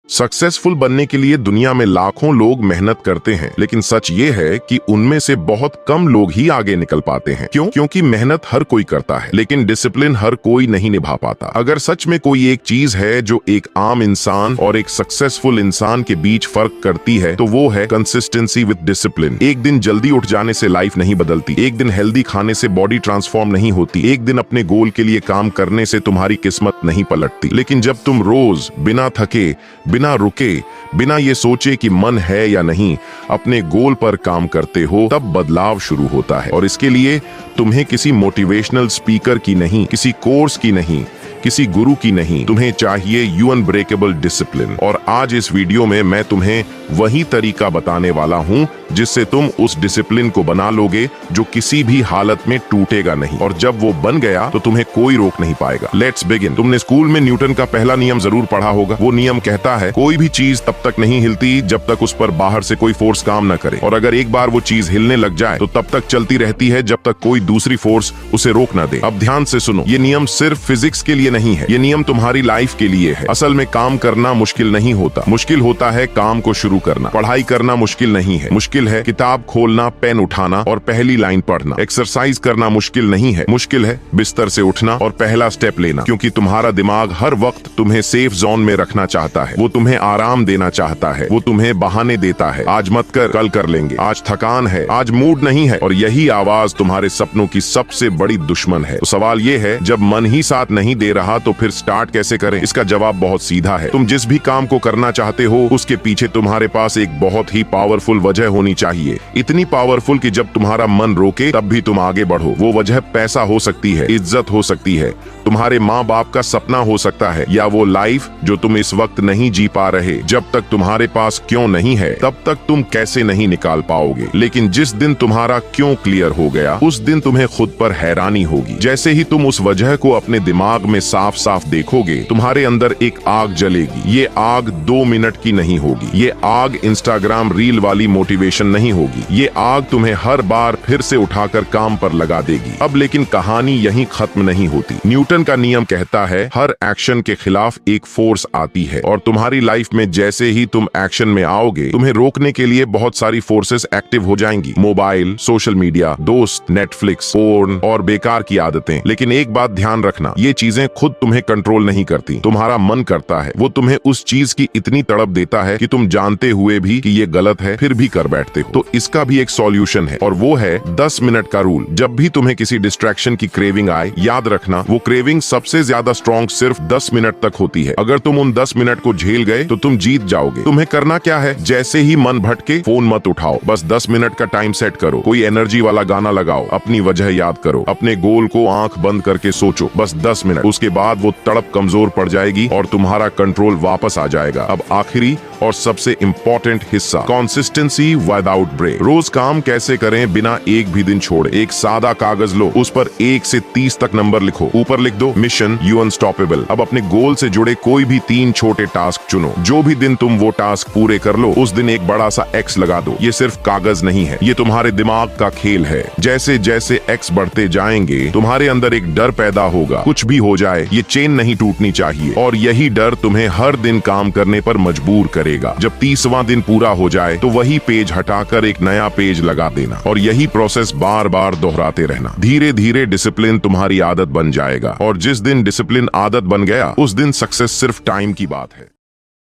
Successful बनने के लिए दुनिया में लाखों लोग मेहनत करते हैं, लेकिन सच ये है कि उनमें से बहुत कम लोग ही आगे निकल पाते हैं। क्यों? क्योंकि मेहनत हर कोई करता है, लेकिन डिसिप्लिन हर कोई नहीं निभा पाता। अगर सच में कोई एक चीज है जो एक आम इंसान और एक सक्सेसफुल इंसान के बीच फर्क करती है, तो वो है कंसिस्टेंसी विद डिसिप्लिन। एक दिन जल्दी उठ जाने से लाइफ नहीं बदलती, एक दिन हेल्दी खाने से बॉडी ट्रांसफॉर्म नहीं होती, एक दिन अपने गोल के लिए काम करने से तुम्हारी किस्मत नहीं पलटती। लेकिन जब तुम रोज बिना थके, बिना रुके, बिना ये सोचे कि मन है या नहीं, अपने गोल पर काम करते हो, तब बदलाव शुरू होता है। और इसके लिए तुम्हें किसी मोटिवेशनल स्पीकर की नहीं, किसी कोर्स की नहीं, किसी गुरु की नहीं, तुम्हें चाहिए अनब्रेकेबल डिसिप्लिन। और आज इस वीडियो में मैं तुम्हें वही तरीका बताने वाला हूं जिससे तुम उस डिसिप्लिन को बना लोगे जो किसी भी हालत में टूटेगा नहीं, और जब वो बन गया तो तुम्हें कोई रोक नहीं पाएगा। Let's begin. तुमने स्कूल में न्यूटन का पहला नियम जरूर पढ़ा होगा। वो नियम कहता है कोई भी चीज तब तक नहीं हिलती जब तक उस पर बाहर से कोई फोर्स काम न करे, और अगर एक बार वो चीज हिलने लग जाए तो तब तक चलती रहती है जब तक कोई दूसरी फोर्स उसे रोक न दे। अब ध्यान से सुनो, ये नियम सिर्फ फिजिक्स के लिए नहीं है, ये नियम तुम्हारी लाइफ के लिए है। असल में काम करना मुश्किल नहीं होता, मुश्किल होता है काम को शुरू करना। पढ़ाई करना मुश्किल नहीं है, मुश्किल है किताब खोलना, पेन उठाना और पहली लाइन पढ़ना। एक्सरसाइज करना मुश्किल नहीं है, मुश्किल है बिस्तर से उठना और पहला स्टेप लेना। क्योंकि तुम्हारा दिमाग हर वक्त तुम्हें सेफ जोन में रखना चाहता है, वो तुम्हें आराम देना चाहता है, वो तुम्हें बहाने देता है। आज मत कर, कल कर लेंगे, आज थकान है, आज मूड नहीं है। और यही आवाज तुम्हारे सपनों की सबसे बड़ी दुश्मन है। तो सवाल ये है, जब मन ही साथ नहीं दे रहा तो फिर स्टार्ट कैसे करें? इसका जवाब बहुत सीधा है। तुम जिस भी काम को करना चाहते हो उसके पीछे तुम्हारे पास एक बहुत ही पावरफुल वजह होनी चाहिए, इतनी पावरफुल कि जब तुम्हारा मन रोके तब भी तुम आगे बढ़ो। वो वजह पैसा हो सकती है, इज्जत हो सकती है, तुम्हारे माँ बाप का सपना हो सकता है, या वो लाइफ जो तुम इस वक्त नहीं जी पा रहे। जब तक तुम्हारे पास क्यों नहीं है तब तक तुम कैसे नहीं निकाल पाओगे। लेकिन जिस दिन तुम्हारा क्यों क्लियर हो गया, उस दिन तुम्हें खुद पर हैरानी होगी। जैसे ही तुम उस वजह को अपने दिमाग में साफ साफ देखोगे, तुम्हारे अंदर एक आग जलेगी। ये आग 2 मिनट की नहीं होगी, ये आग इंस्टाग्राम रील वाली मोटिवेशन नहीं होगी, ये आग तुम्हें हर बार फिर से उठाकर काम पर लगा देगी। अब लेकिन कहानी यहीं खत्म नहीं होती। न्यूटन का नियम कहता है हर एक्शन के खिलाफ एक फोर्स आती है, और तुम्हारी लाइफ में जैसे ही तुम एक्शन में आओगे, तुम्हें रोकने के लिए बहुत सारी फोर्सेस एक्टिव हो जाएंगी। मोबाइल, सोशल मीडिया, दोस्त, नेटफ्लिक्स, पोर्न और बेकार की आदतें। लेकिन एक बात ध्यान रखना, ये चीजें खुद तुम्हें कंट्रोल नहीं करती, तुम्हारा मन करता है। वो तुम्हें उस चीज की इतनी तड़प देता है कि तुम जानते हुए भी कि ये गलत है फिर भी कर बैठते हो। तो इसका भी एक सॉल्यूशन है, और वो है 10 मिनट का रूल। जब भी तुम्हें किसी डिस्ट्रैक्शन की क्रेविंग आए, याद रखना वो क्रेविंग सबसे ज्यादा स्ट्रॉन्ग सिर्फ 10 मिनट तक होती है। अगर तुम उन 10 मिनट को झेल गए तो तुम जीत जाओगे। तुम्हें करना क्या है, जैसे ही मन भटके फोन मत उठाओ, बस 10 मिनट का टाइम सेट करो, कोई एनर्जी वाला गाना लगाओ, अपनी वजह याद करो, अपने गोल को आंख बंद करके सोचो, बस 10 मिनट। उसके बाद वो तड़प कमजोर पड़ जाएगी और तुम्हारा कंट्रोल वापस आ जाएगा। अब आखिरी और सबसे इंपॉर्टेंट हिस्सा, कंसिस्टेंसी विदाउट ब्रेक। रोज काम कैसे करें बिना एक भी दिन छोड़े? एक सादा कागज लो, उस पर 1 से 30 तक नंबर लिखो, ऊपर लिख दो मिशन यू अनस्टॉपेबल। अब अपने गोल से जुड़े कोई भी 3 छोटे टास्क चुनो। जो भी दिन तुम वो टास्क पूरे कर लो, उस दिन एक बड़ा सा एक्स लगा दो। ये सिर्फ कागज नहीं है, ये तुम्हारे दिमाग का खेल है। जैसे जैसे एक्स बढ़ते जाएंगे, तुम्हारे अंदर एक डर पैदा होगा, कुछ भी हो जाए ये चेन नहीं टूटनी चाहिए, और यही डर तुम्हें हर दिन काम करने पर मजबूर करेगा। जब 30वां दिन पूरा हो जाए तो वही पेज हटाकर एक नया पेज लगा देना, और यही प्रोसेस बार बार दोहराते रहना। धीरे धीरे डिसिप्लिन तुम्हारी आदत बन जाएगा, और जिस दिन डिसिप्लिन आदत बन गया, उस दिन सक्सेस सिर्फ टाइम की बात है।